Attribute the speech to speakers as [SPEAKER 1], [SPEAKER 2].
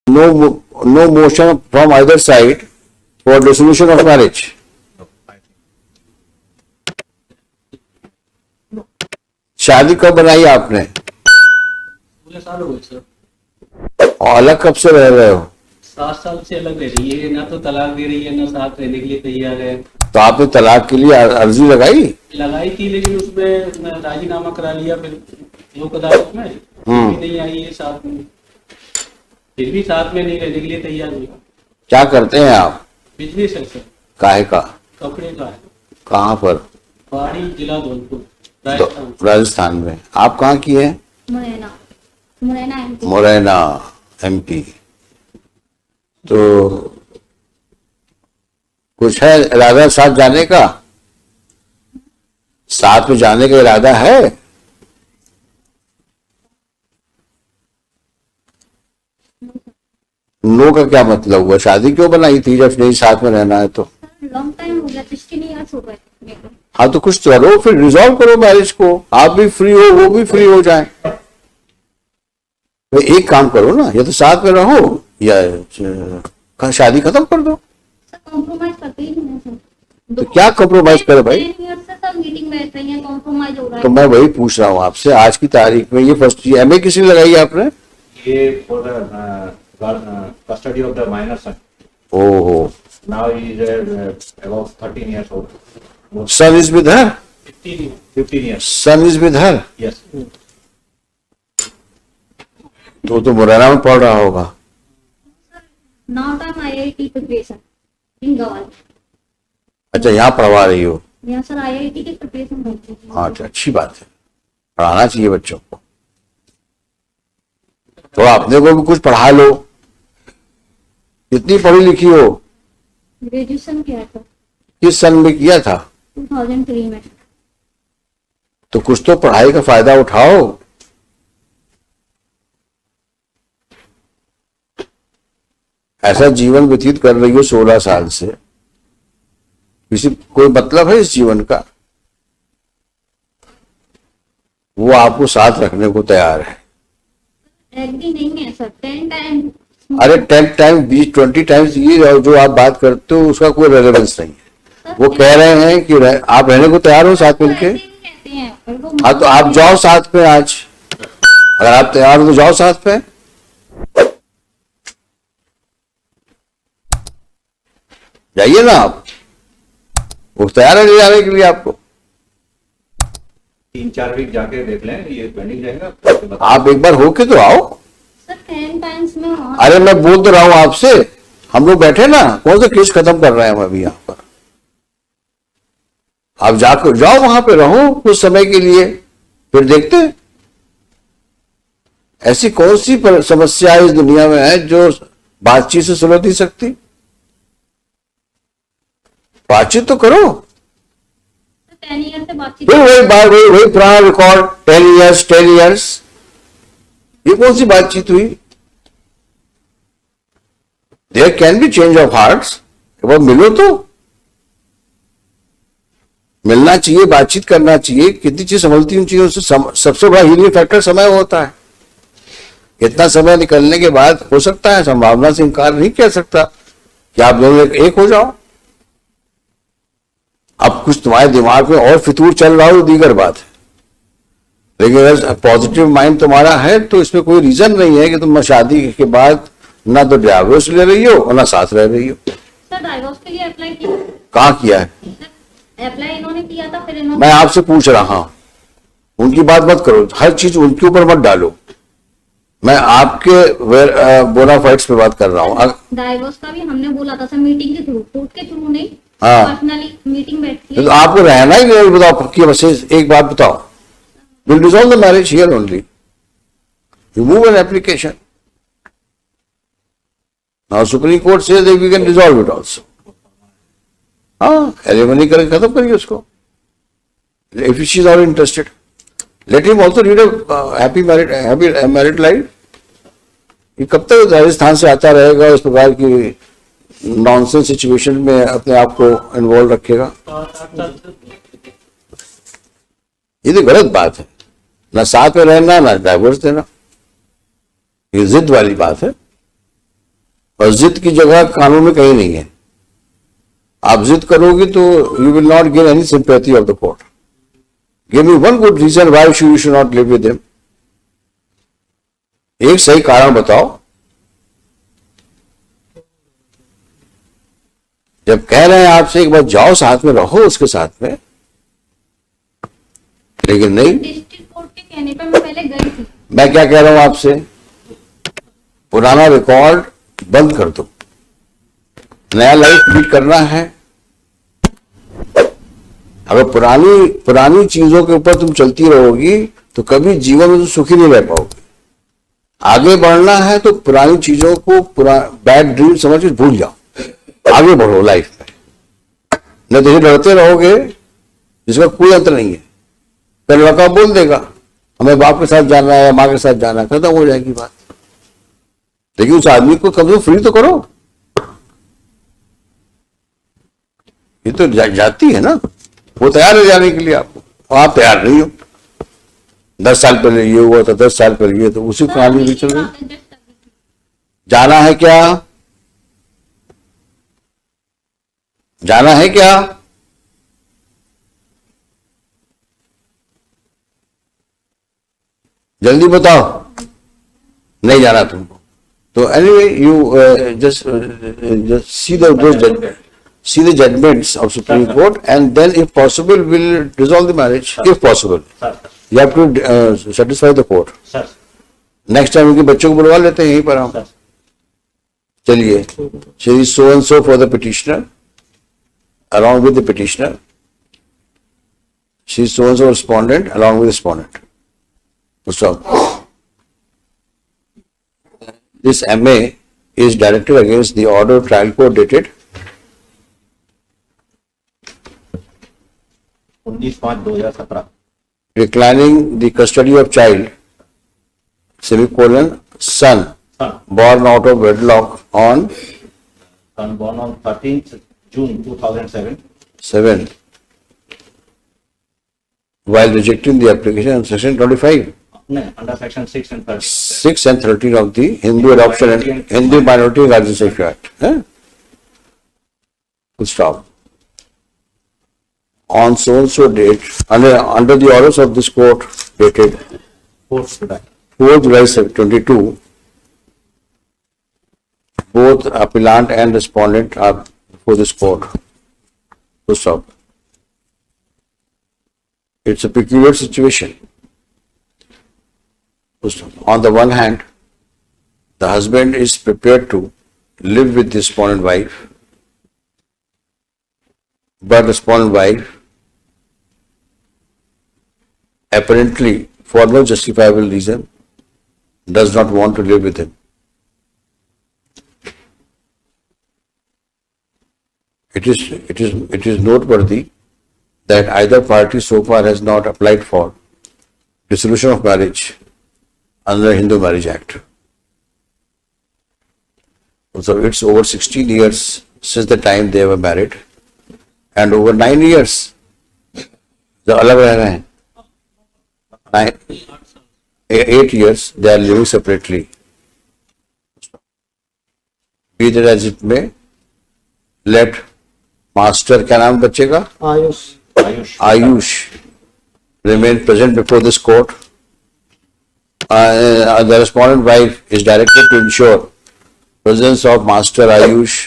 [SPEAKER 1] no motion from either side for dissolution of marriage. शादी कब बनाई आपने?
[SPEAKER 2] 16 साल हो गए सर।
[SPEAKER 1] और अलग कब से रह रहे हो?
[SPEAKER 2] 7 साल से अलग रह रही है, ना तो तलाक दे रही है ना साथ रहने के लिए तैयार है।
[SPEAKER 1] तो आपने तलाक के लिए अर्जी लगाई
[SPEAKER 2] थी, लेकिन उसमें राजीनामा करा लिया फिर लोक अदालत में, भी नहीं आई है साथ में, फिर भी साथ में नहीं रहने के लिए तैयार हुआ।
[SPEAKER 1] क्या करते हैं आप?
[SPEAKER 2] बिजनेस है सर।
[SPEAKER 1] काहे का?
[SPEAKER 2] कपड़े का है।
[SPEAKER 1] कहाँ पर?
[SPEAKER 2] पहाड़ी जिला धौलपुर,
[SPEAKER 1] राजस्थान में। आप कहाँ की है? मुरैना MP। तो कुछ है इरादा साथ जाने का? साथ में जाने का इरादा है? नो का क्या मतलब हुआ? शादी क्यों बनाई थी जब नहीं साथ में रहना है तो?
[SPEAKER 3] लॉन्ग टाइम हो गया, 16 इयर्स हो गए मेरे को।
[SPEAKER 1] हाँ तो कुछ करो, फिर रिजॉल्व करो मैरिज को। आप भी फ्री हो, वो भी फ्री हो जाए। तो एक काम करो ना, या तो साथ में रहो या शादी खत्म कर दो।
[SPEAKER 3] सर कॉम्प्रोमाइज करते ही नहीं सर।
[SPEAKER 1] तो क्या कॉम्प्रोमाइज करे भाई?
[SPEAKER 3] 10 ईयर से सब मीटिंग बैठ रही है, कॉम्प्रोमाइज हो रहा है।
[SPEAKER 1] तो मैं वही पूछ रहा हूँ आपसे, आज की तारीख में ये फर्स्ट MA किसी ने लगाई आपने?
[SPEAKER 4] ये for the custody of the minor son.
[SPEAKER 1] ओहो।
[SPEAKER 4] Now he is about 13 years old.
[SPEAKER 1] Son is with her?
[SPEAKER 4] 15 years.
[SPEAKER 1] Son is with her?
[SPEAKER 4] Yes.
[SPEAKER 1] तो मुरैना में पढ़ रहा होगा।
[SPEAKER 3] Now time IIT preparation in गवाल।
[SPEAKER 1] अच्छा, यहाँ पढ़वा रही हो?
[SPEAKER 3] यहाँ सर IIT की प्रिपरेशन करती है।
[SPEAKER 1] हाँ, अच्छी बात है, पढ़ाना चाहिए बच्चों को। तो अपने को भी कुछ पढ़ा लो। कितनी पढ़ी लिखी हो?
[SPEAKER 3] ग्रेजुएशन किया था।
[SPEAKER 1] किस सन में किया था?
[SPEAKER 3] 2003 में।
[SPEAKER 1] तो कुछ तो पढ़ाई का फायदा उठाओ। ऐसा जीवन व्यतीत कर रही हो 16 साल से, किसी कोई मतलब है इस जीवन का? वो आपको साथ रखने को तैयार है।
[SPEAKER 3] एग्री नहीं है सर, 10 टाइम।
[SPEAKER 1] अरे 10 टाइम 20-20 टाइम्स ये जो आप बात करते हो उसका कोई रेलेवेंस नहीं है। वो कह रहे हैं कि आप रहने को तैयार हो साथ मिलके। हाँ तो आप जाओ साथ में आज, अगर आप तैयार हो तो जाओ साथ में। जाइए ना आप, वो तैयार है ले जाने के लिए आपको।
[SPEAKER 4] 3-4 वीक जाके देख लें, ये पेंडिंग रहेगा।
[SPEAKER 1] आप एक बार होके तो आओ।
[SPEAKER 3] सर 10 टाइम्स में।
[SPEAKER 1] अरे मैं बोल तो रहा हूं आपसे, हम लोग बैठे ना, कौन सा केस खत्म कर रहे हैं हम अभी यहाँ पर। आप जाकर जाओ, वहां पे रहो कुछ समय के लिए, फिर देखते हैं। ऐसी कौन सी समस्या इस दुनिया में है जो बातचीत से सुलझ नहीं सकती? बातचीत तो करो।
[SPEAKER 3] 10 ईयर से बातचीत।
[SPEAKER 1] फिर वही पुराना रिकॉर्ड, 10 इयर्स। ये कौन सी बातचीत हुई? There can be change of hearts. एक बार मिलो तो, मिलना चाहिए, बातचीत करना चाहिए। कितनी चीज संभलती उन चीजों से। सबसे बड़ा हीलिंग फैक्टर समय होता है। इतना समय निकलने के बाद हो सकता है, संभावना से इनकार नहीं कर सकता कि आप दोनों एक हो जाओ। अब कुछ तुम्हारे दिमाग में और फितूर चल रहा हो दीगर बात है, लेकिन अगर पॉजिटिव माइंड तुम्हारा है तो इसमें कोई रीजन नहीं है कि तुम शादी के बाद ना तो डिवोर्स ले रही हो और ना साथ रह रही हो।
[SPEAKER 3] सर डाइवोर्स के लिए अप्लाई किया?
[SPEAKER 1] कहाँ किया है?
[SPEAKER 3] अप्लाई इन्होंने किया था, फिर इन्होंने।
[SPEAKER 1] मैं आपसे पूछ रहा हूं, उनकी बात मत करो, हर चीज उनके ऊपर मत डालो। मैं आपके बोनाफाइड्स पे बात कर रहा हूँ।
[SPEAKER 3] डाइवोर्स का भी हमने बोला था सर, मीटिंग के थ्रू, कोर्ट के थ्रू नहीं।
[SPEAKER 1] हाँ।
[SPEAKER 3] पर्सनली मीटिंग बैठती है।
[SPEAKER 1] तो आपको रहना ही नहीं, बताओ कि बस एक बात बताओ, will dissolve the marriage here only, remove an application. Now Supreme Court says that we can dissolve it also. हाँ, एलिमनी करके खत्म करिए उसको। If she is not interested, let him also lead a happy married life. ये कब तक राजस्थान से आता रहेगा, इस प्रकार की नॉनसेंस सिचुएशन में अपने आप को इन्वॉल्व रखेगा? ये तो गलत बात है। ना साथ में रहना, ना डाइवोर्स देना, ये जिद वाली बात है। और जिद की जगह कानून में कहीं नहीं है। आप जिद करोगे तो you will not gain any sympathy of the court. Give me one good reason why you should not live with him. एक सही कारण बताओ। जब कह रहे हैं आपसे एक बार जाओ साथ में रहो उसके साथ में, लेकिन नहीं।
[SPEAKER 3] डिस्ट्रिक्ट कोर्ट के कहने पर मैं पहले गई थी।
[SPEAKER 1] मैं क्या कह रहा हूं आपसे, पुराना रिकॉर्ड बंद कर दो, नया लाइफ लीड करना है। अगर पुरानी चीजों के ऊपर तुम चलती रहोगी तो कभी जीवन में तुम सुखी नहीं रह पाओगे। आगे बढ़ना है तो पुरानी चीजों को बैड ड्रीम समझ के भूल जाओ, आगे बढ़ो लाइफ में। नहीं तो डरते रहोगे जिसका कोई अंत नहीं है। फिर लड़का बोल देगा हमें बाप के साथ जाना है या माँ के साथ जाना है, खत्म हो जाएगी बात। लेकिन उस आदमी को कम से कम फ्री तो करो। ये तो जाती है ना, वो तैयार है जाने के लिए आपको, आप तैयार नहीं हो। 10 साल पहले ये हुआ था, 10 साल पहले ये, तो उसी कहानी भी चल रही। जाना है क्या? जाना है क्या? जल्दी बताओ। नहीं जाना तुमको तो anyway you just see the judgments of Supreme Court, and then if possible will dissolve the marriage if possible.
[SPEAKER 4] Sir
[SPEAKER 1] You have to satisfy the court.
[SPEAKER 4] Sir
[SPEAKER 1] next time उनके बच्चों को बुलवा लेते हैं यहीं पर हम।
[SPEAKER 4] सर
[SPEAKER 1] चलिए, she is so and so for the petitioner, along with the petitioner. She is so and so respondent along with the respondent. Stop. This MA is directed against the order of trial court dated
[SPEAKER 4] 19/5/2017
[SPEAKER 1] declining the custody of child, semicolon, son, born out of wedlock on
[SPEAKER 4] son born on 13th June 2007
[SPEAKER 1] 7, while rejecting the application on section 25,
[SPEAKER 4] under section 6 and 30.
[SPEAKER 1] 6 and 13 of the Hindu Adoption and Hindu Minority and Guardianship Act. Full stop. On so and so date, under the orders of this court dated
[SPEAKER 4] 4th July.
[SPEAKER 1] 4th July 22, both appellant and respondent are before this court. Full stop. It's a peculiar situation. Full stop. On the one hand, the husband is prepared to live with the respondent wife, but respondent wife, apparently for no justifiable reason, does not want to live with him. It is noteworthy that either party so far has not applied for dissolution of marriage under Hindu Marriage Act. So it's over 16 years since the time they were married, and over 9 years the alag reh rahe hain. 8 years they are living separately. Be that as it may, let master, क्या नाम बच्चे का? Ayush remain present before this court. The respondent wife is directed to ensure presence of Master Ayush